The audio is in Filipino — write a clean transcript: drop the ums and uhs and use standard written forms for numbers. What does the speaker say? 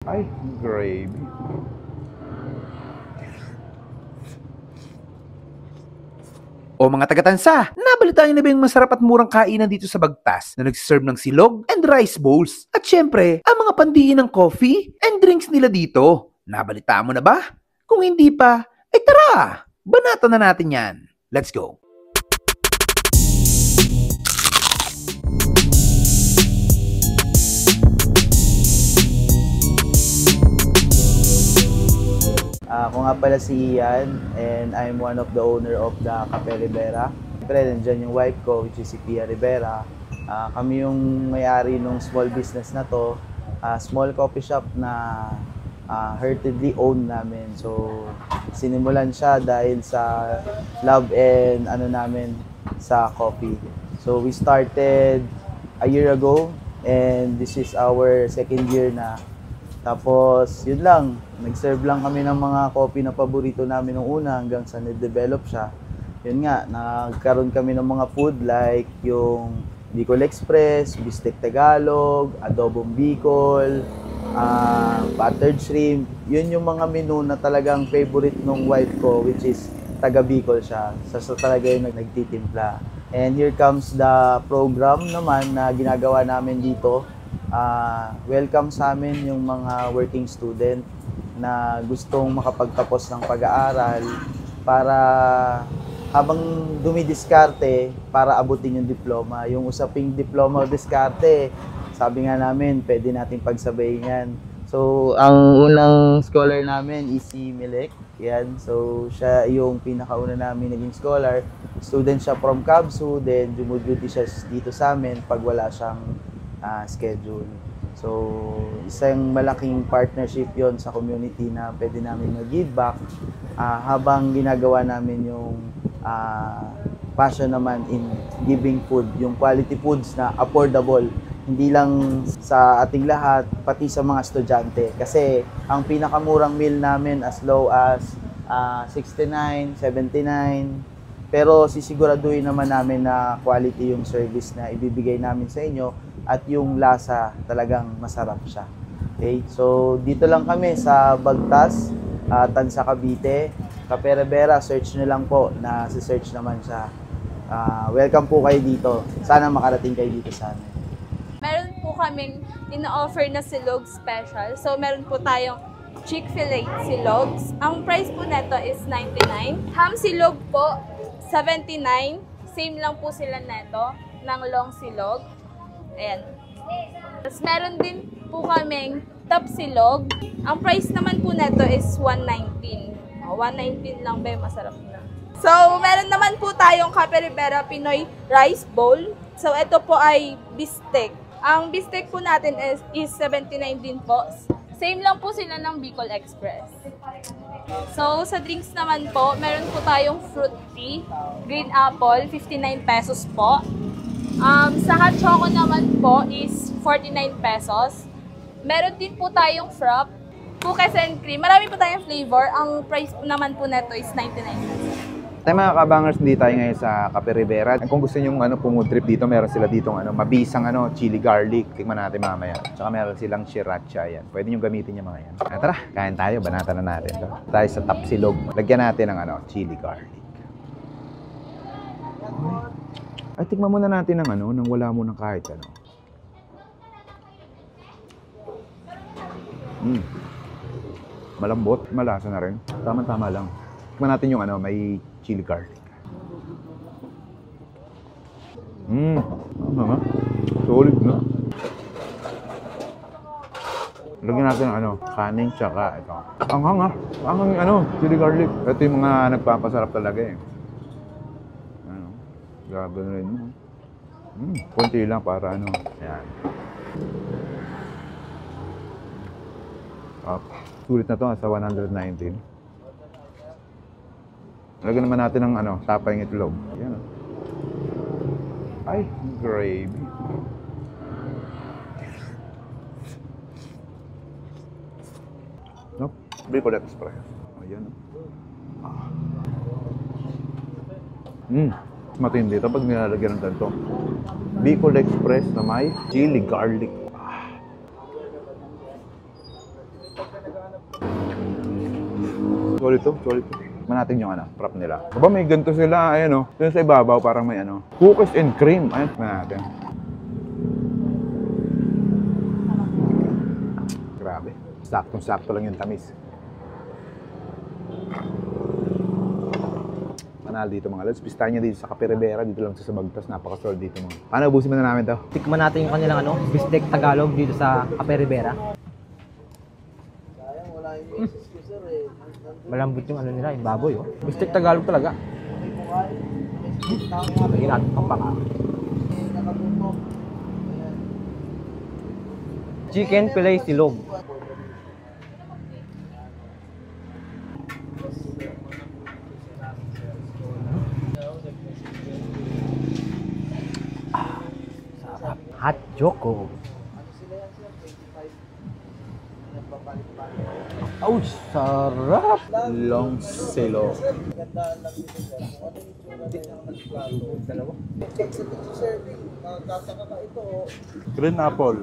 Ay, gravy. O mga taga-Tansa, nabalitaan niyo na ba yung masarap at murang kainan dito sa Bagtas na nagsiserve ng silog and rice bowls? At syempre, ang mga pandiin ng coffee and drinks nila dito. Nabalitaan mo na ba? Kung hindi pa, ay tara! Banatan na natin yan. Let's go! Ako nga pala si Ian and I'm one of the owner of the Cafe Rivera. Siyempre, nandyan yung wife ko, which is si Pia Rivera. Kami yung may-ari ng small business na to. Small coffee shop na heartedly owned namin. So, sinimulan siya dahil sa love and namin sa coffee. So, we started a year ago and this is our second year na. Tapos, yun lang, nag-serve lang kami ng mga coffee na paborito namin nung una hanggang sa na-develop siya. Yun nga, nagkaroon kami ng mga food like yung Bicol Express, Bistek Tagalog, Adobong Bicol, buttered shrimp. Yun yung mga menu na talagang favorite nung wife ko, which is taga Bicol siya. Sa talaga yung nagtitimpla. And here comes the program naman na ginagawa namin dito. Welcome sa amin yung mga working student na gustong makapagtapos ng pag-aaral para habang dumidiskarte para abutin yung diploma. Yung usaping diploma o diskarte, sabi nga namin, pwede natin pagsabayin yan. So, ang unang scholar namin is si Milek. Yan. So, siya yung pinakauna namin naging scholar. Student siya from Kabsu, then dumuduty siya dito sa amin pag wala siyang schedule. So, isang malaking partnership yon sa community na pwede namin mag-give back habang ginagawa namin yung passion naman in giving food, yung quality foods na affordable. Hindi lang sa ating lahat, pati sa mga estudyante. Kasi ang pinakamurang meal namin as low as 69, 79. Pero sisiguraduhin naman namin na quality yung service na ibibigay namin sa inyo at yung lasa talagang masarap siya. Okay? So, dito lang kami sa Bagtas, Tansa, Cavite. Cafe Rivera, search nyo lang po. Nasi-search naman siya. Welcome po kayo dito. Sana makarating kayo dito sa amin. Meron po kaming ina-offer na silog special. So, meron po tayong Chick-fil-A silogs. Ang price po neto is 99. Ham silog po, 79. Same lang po sila neto ng long silog. Ayan. Tapos meron din po kaming top silog. Ang price naman po neto is 119. 119 lang ba, masarap na. So, meron naman po tayong Cafe Rivera Pinoy Rice Bowl. So, ito po ay bistek. Ang bistek po natin is 79 din po. Same lang po sila ng Bicol Express. So, sa drinks naman po, meron po tayong fruit tea, green apple, 59 pesos po. Sa hot choco naman po is 49 pesos. Meron din po tayong frap, cookies and cream. Marami po tayong flavor. Ang price po naman po neto is 99 pesos. Tayo mga kabangers, hindi tayo ngayon sa Cafe Rivera. Kung gusto nyo pumutrip dito, meron sila ditong mabisang chili garlic. Tikman natin mamaya. Tsaka meron silang sriracha yan. Pwede nyo gamitin yung mga yan. Tara, kain tayo. Banatan na natin. Tayo sa tapsilog. Lagyan natin ng chili garlic. Ay, tikman muna natin ng nang wala mo ng kahit ano. Malambot, malasa na rin. Tama-tama lang. Tikman natin yung may chili garlic. Solid, no? Lagyan natin ng kanin tsaka ito. Ang hanga. Ang chili garlic. Ito yung mga nagpapasarap talaga eh. Grabe na rin mo. Kunti lang para Ayan. Sulit na to sa 119. Lagyan naman natin ng tapay ng itlog. Ayan. Ay, gravy. No? Bicol Express. Ayan. Matindi ito pag nilalagyan ng ganito. Bicol Express na may chili garlic. Solid to, solid to. Tignan natin yung ano, prop nila. Diba may ganito sila, ayan o. Dun sa ibabaw parang may ano, cookies and cream. Ayan, tignan natin. Grabe. Saktong-sakto lang yung tamis. Panalo dito mga lods. Pistahan niya dito sa Cafe Rivera. Dito lang sa Bagtas. Napaka-solid dito mga. Paano, ubusin mo na namin to? Tikman natin yung kanilang Bistek Tagalog dito sa Cafe Rivera. Malambot yung nila, yung baboy, oh. Bistek Tagalog talaga. Lagyan natin pang baka. Chicken fillet silog. Sarap. Hot choco. Oh, sarap! Long silo. Green apple.